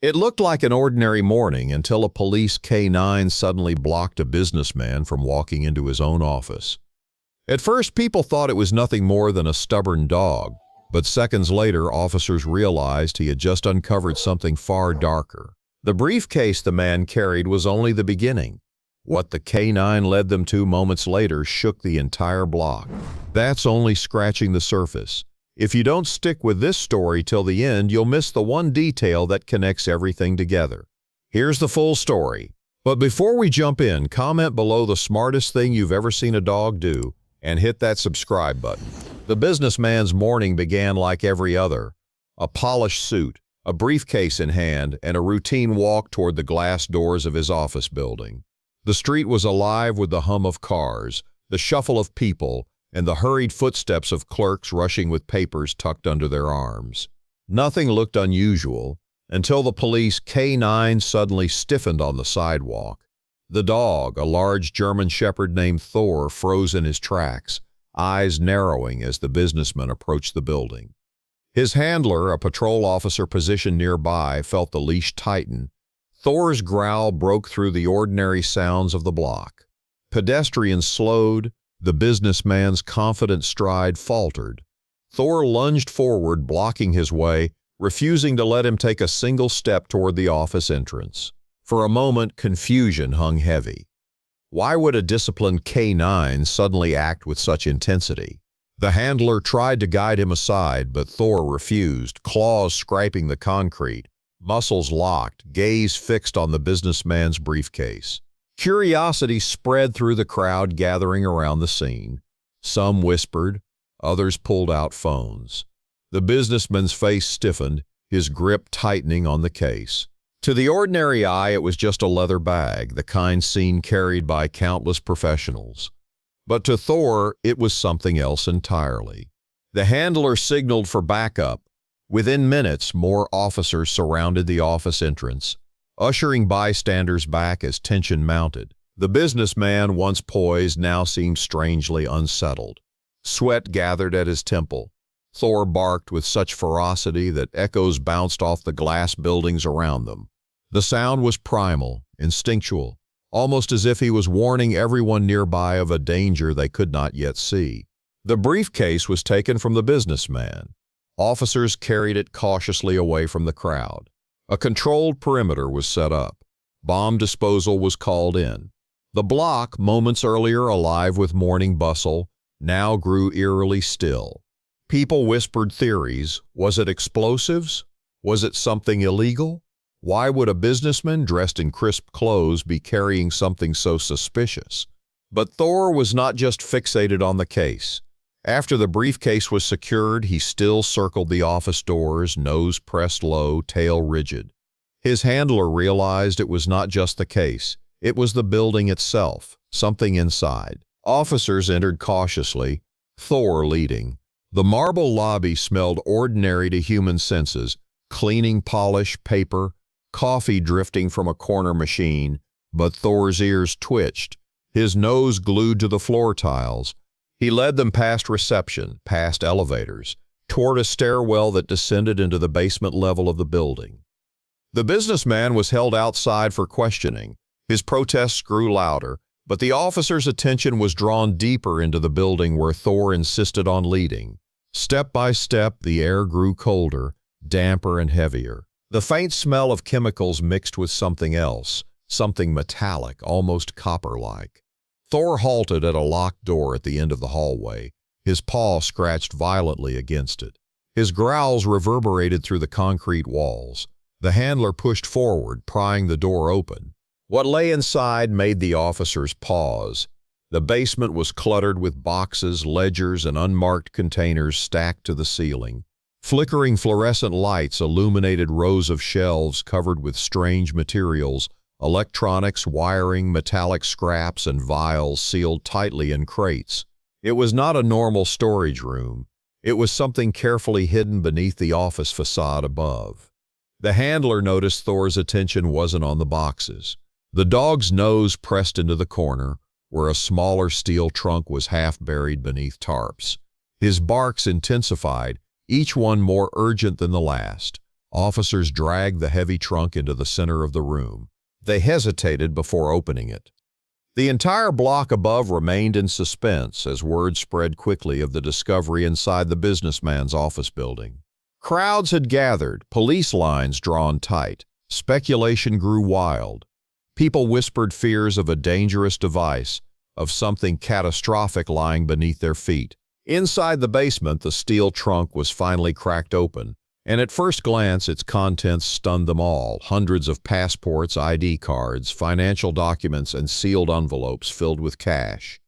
It looked like an ordinary morning until a police K9 suddenly blocked a businessman from walking into his own office. At first, people thought it was nothing more than a stubborn dog, but seconds later, officers realized he had just uncovered something far darker. The briefcase the man carried was only the beginning. What the K9 led them to moments later shook the entire block. That's only scratching the surface. If you don't stick with this story till the end, you'll miss the one detail that connects everything together. Here's the full story. But before we jump in, comment below the smartest thing you've ever seen a dog do and hit that subscribe button. The businessman's morning began like every other. A polished suit, a briefcase in hand, and a routine walk toward the glass doors of his office building. The street was alive with the hum of cars, the shuffle of people, and the hurried footsteps of clerks rushing with papers tucked under their arms. Nothing looked unusual until the police K9 suddenly stiffened on the sidewalk. The dog, a large German shepherd named Thor, froze in his tracks, eyes narrowing as the businessman approached the building. His handler, a patrol officer positioned nearby, felt the leash tighten. Thor's growl broke through the ordinary sounds of the block. Pedestrians slowed. The businessman's confident stride faltered. Thor lunged forward, blocking his way, refusing to let him take a single step toward the office entrance. For a moment, confusion hung heavy. Why would a disciplined K9 suddenly act with such intensity? The handler tried to guide him aside, but Thor refused, claws scraping the concrete, muscles locked, gaze fixed on the businessman's briefcase. Curiosity spread through the crowd gathering around the scene. Some whispered, others pulled out phones. The businessman's face stiffened, his grip tightening on the case. To the ordinary eye, it was just a leather bag, the kind seen carried by countless professionals. But to Thor, it was something else entirely. The handler signaled for backup. Within minutes, more officers surrounded the office entrance, ushering bystanders back as tension mounted. The businessman, once poised, now seemed strangely unsettled. Sweat gathered at his temple. Thor barked with such ferocity that echoes bounced off the glass buildings around them. The sound was primal, instinctual, almost as if he was warning everyone nearby of a danger they could not yet see. The briefcase was taken from the businessman. Officers carried it cautiously away from the crowd. A controlled perimeter was set up. Bomb disposal was called in. The block, moments earlier alive with morning bustle, now grew eerily still. People whispered theories. Was it explosives? Was it something illegal? Why would a businessman dressed in crisp clothes be carrying something so suspicious? But Thor was not just fixated on the case. After the briefcase was secured, he still circled the office doors, nose pressed low, tail rigid. His handler realized it was not just the case. It was the building itself, something inside. Officers entered cautiously, Thor leading. The marble lobby smelled ordinary to human senses, cleaning polish, paper, coffee drifting from a corner machine, but Thor's ears twitched, his nose glued to the floor tiles. He led them past reception, past elevators, toward a stairwell that descended into the basement level of the building. The businessman was held outside for questioning. His protests grew louder, but the officer's attention was drawn deeper into the building where Thor insisted on leading. Step by step, the air grew colder, damper and heavier. The faint smell of chemicals mixed with something else, something metallic, almost copper-like. Thor halted at a locked door at the end of the hallway, his paw scratched violently against it. His growls reverberated through the concrete walls. The handler pushed forward, prying the door open. What lay inside made the officers pause. The basement was cluttered with boxes, ledgers, and unmarked containers stacked to the ceiling. Flickering fluorescent lights illuminated rows of shelves covered with strange materials, electronics, wiring, metallic scraps, and vials sealed tightly in crates. It was not a normal storage room. It was something carefully hidden beneath the office facade above. The handler noticed Thor's attention wasn't on the boxes. The dog's nose pressed into the corner, where a smaller steel trunk was half buried beneath tarps. His barks intensified, each one more urgent than the last. Officers dragged the heavy trunk into the center of the room. They hesitated before opening it. The entire block above remained in suspense as word spread quickly of the discovery inside the businessman's office building. Crowds had gathered, police lines drawn tight. Speculation grew wild. People whispered fears of a dangerous device, of something catastrophic lying beneath their feet. Inside the basement, the steel trunk was finally cracked open, and at first glance its contents stunned them all. Hundreds of passports, ID cards, financial documents, and sealed envelopes filled with cash.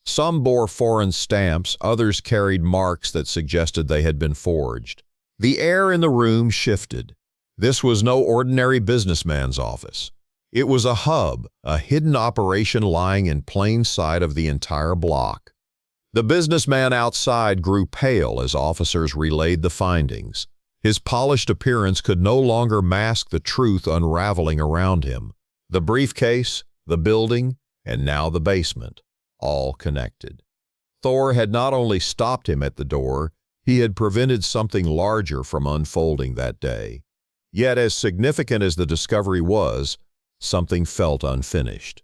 Some bore foreign stamps, others carried marks that suggested they had been forged. The air in the room shifted. This was no ordinary businessman's office. It was a hub, a hidden operation lying in plain sight of the entire block. The businessman outside grew pale as officers relayed the findings. His polished appearance could no longer mask the truth unraveling around him. The briefcase, the building, and now the basement, all connected. Thor had not only stopped him at the door, he had prevented something larger from unfolding that day. Yet, as significant as the discovery was, something felt unfinished.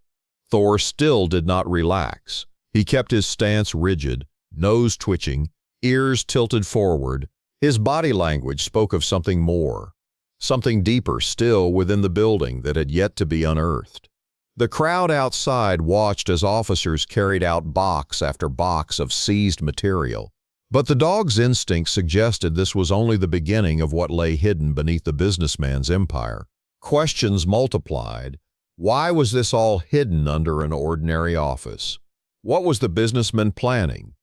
Thor still did not relax. He kept his stance rigid, nose twitching, ears tilted forward. His body language spoke of something more, something deeper still within the building that had yet to be unearthed. The crowd outside watched as officers carried out box after box of seized material. But the dog's instinct suggested this was only the beginning of what lay hidden beneath the businessman's empire. Questions multiplied. Why was this all hidden under an ordinary office? What was the businessman planning?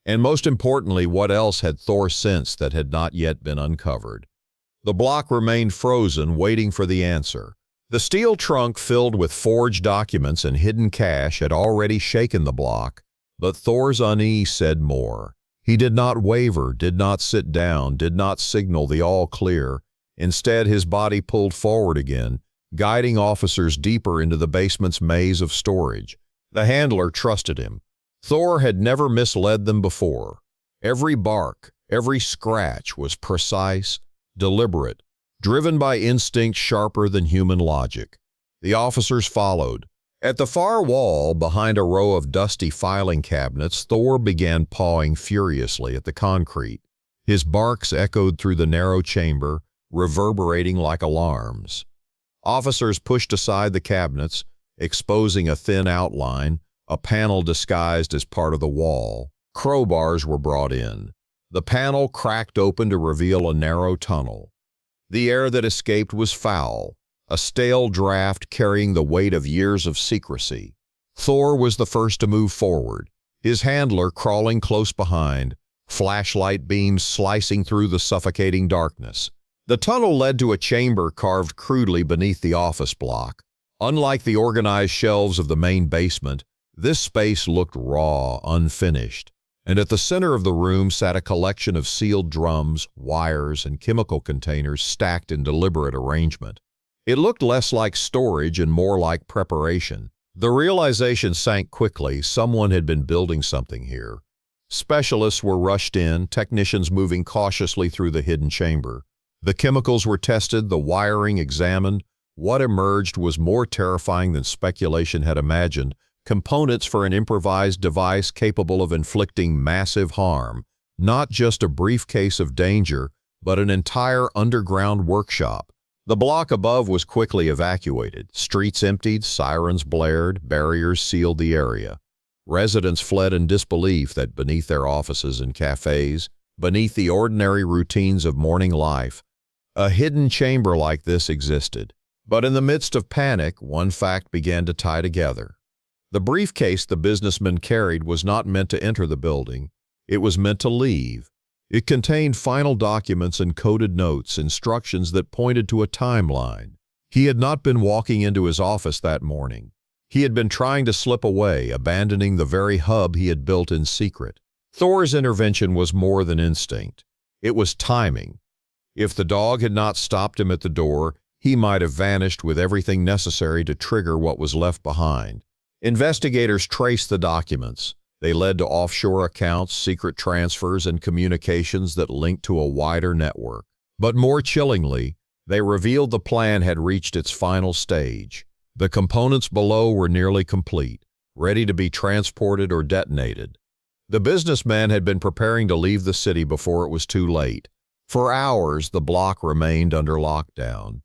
And most importantly, what else had Thor sensed that had not yet been uncovered? The block remained frozen, waiting for the answer. The steel trunk filled with forged documents and hidden cash had already shaken the block, but Thor's unease said more. He did not waver, did not sit down, did not signal the all clear. Instead, his body pulled forward again, guiding officers deeper into the basement's maze of storage. The handler trusted him. Thor had never misled them before. Every bark, every scratch was precise, deliberate, driven by instinct sharper than human logic. The officers followed. At the far wall, behind a row of dusty filing cabinets, Thor began pawing furiously at the concrete. His barks echoed through the narrow chamber, reverberating like alarms. Officers pushed aside the cabinets, exposing a thin outline, a panel disguised as part of the wall. Crowbars were brought in. The panel cracked open to reveal a narrow tunnel. The air that escaped was foul, a stale draft carrying the weight of years of secrecy. Thor was the first to move forward, his handler crawling close behind, flashlight beams slicing through the suffocating darkness. The tunnel led to a chamber carved crudely beneath the office block. Unlike the organized shelves of the main basement, this space looked raw, unfinished, and at the center of the room sat a collection of sealed drums, wires, and chemical containers stacked in deliberate arrangement. It looked less like storage and more like preparation. The realization sank quickly. Someone had been building something here. Specialists were rushed in, technicians moving cautiously through the hidden chamber. The chemicals were tested, the wiring examined. What emerged was more terrifying than speculation had imagined. Components for an improvised device capable of inflicting massive harm. Not just a briefcase of danger, but an entire underground workshop. The block above was quickly evacuated. Streets emptied, sirens blared, barriers sealed the area. Residents fled in disbelief that beneath their offices and cafes, beneath the ordinary routines of morning life, a hidden chamber like this existed. But in the midst of panic, one fact began to tie together. The briefcase the businessman carried was not meant to enter the building. It was meant to leave. It contained final documents and coded notes, instructions that pointed to a timeline. He had not been walking into his office that morning. He had been trying to slip away, abandoning the very hub he had built in secret. Thor's intervention was more than instinct. It was timing. If the dog had not stopped him at the door, he might have vanished with everything necessary to trigger what was left behind. Investigators traced the documents. They led to offshore accounts, secret transfers, and communications that linked to a wider network. But more chillingly, They revealed the plan had reached its final stage. The components below were nearly complete, ready to be transported or detonated. The businessman had been preparing to leave the city before it was too late. For hours, the block remained under lockdown.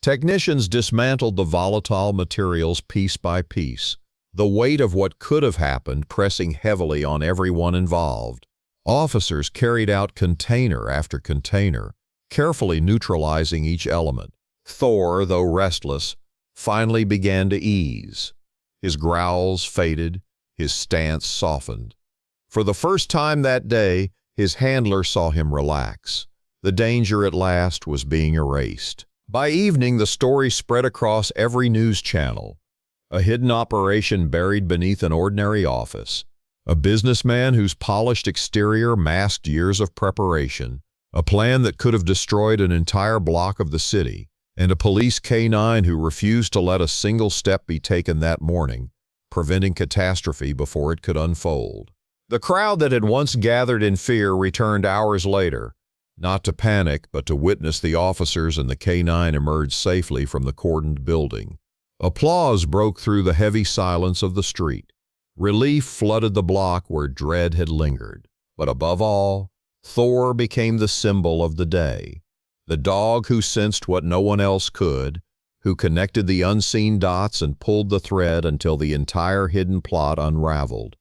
Technicians dismantled the volatile materials piece by piece, the weight of what could have happened pressing heavily on everyone involved. Officers carried out container after container, carefully neutralizing each element. Thor, though restless, finally began to ease. His growls faded, his stance softened. For the first time that day, his handler saw him relax. The danger at last was being erased. By evening, the story spread across every news channel. A hidden operation buried beneath an ordinary office. A businessman whose polished exterior masked years of preparation. A plan that could have destroyed an entire block of the city. And a police K-9 who refused to let a single step be taken that morning, preventing catastrophe before it could unfold. The crowd that had once gathered in fear returned hours later, not to panic, but to witness the officers and the K-9 emerge safely from the cordoned building. Applause broke through the heavy silence of the street. Relief flooded the block where dread had lingered. But above all, Thor became the symbol of the day. The dog who sensed what no one else could, who connected the unseen dots and pulled the thread until the entire hidden plot unraveled.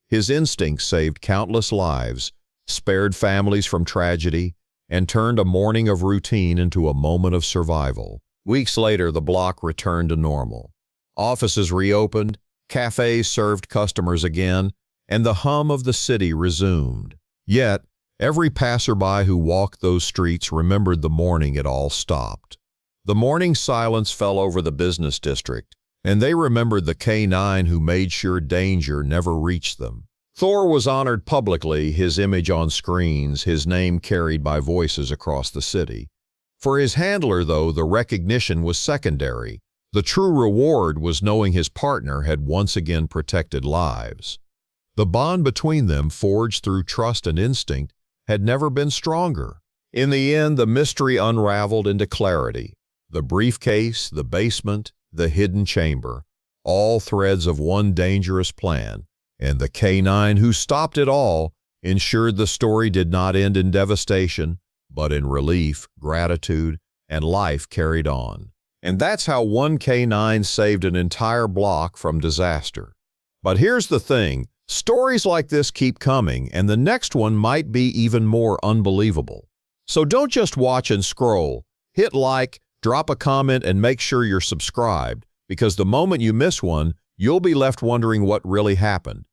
His instinct saved countless lives, spared families from tragedy, and turned a morning of routine into a moment of survival. Weeks later, the block returned to normal. Offices reopened, cafes served customers again, and the hum of the city resumed. Yet, every passerby who walked those streets remembered the morning it all stopped. The morning silence fell over the business district, and they remembered the K-9 who made sure danger never reached them. Thor was honored publicly, his image on screens, his name carried by voices across the city. For his handler, though, the recognition was secondary. The true reward was knowing his partner had once again protected lives. The bond between them, forged through trust and instinct, had never been stronger. In the end, the mystery unraveled into clarity. The briefcase, the basement, the hidden chamber, all threads of one dangerous plan. And the K-9 who stopped it all ensured the story did not end in devastation, but in relief, gratitude, and life carried on. And that's how one K-9 saved an entire block from disaster. But here's the thing, stories like this keep coming, and the next one might be even more unbelievable. So don't just watch and scroll. Hit like, drop a comment, and make sure you're subscribed, because the moment you miss one, you'll be left wondering what really happened.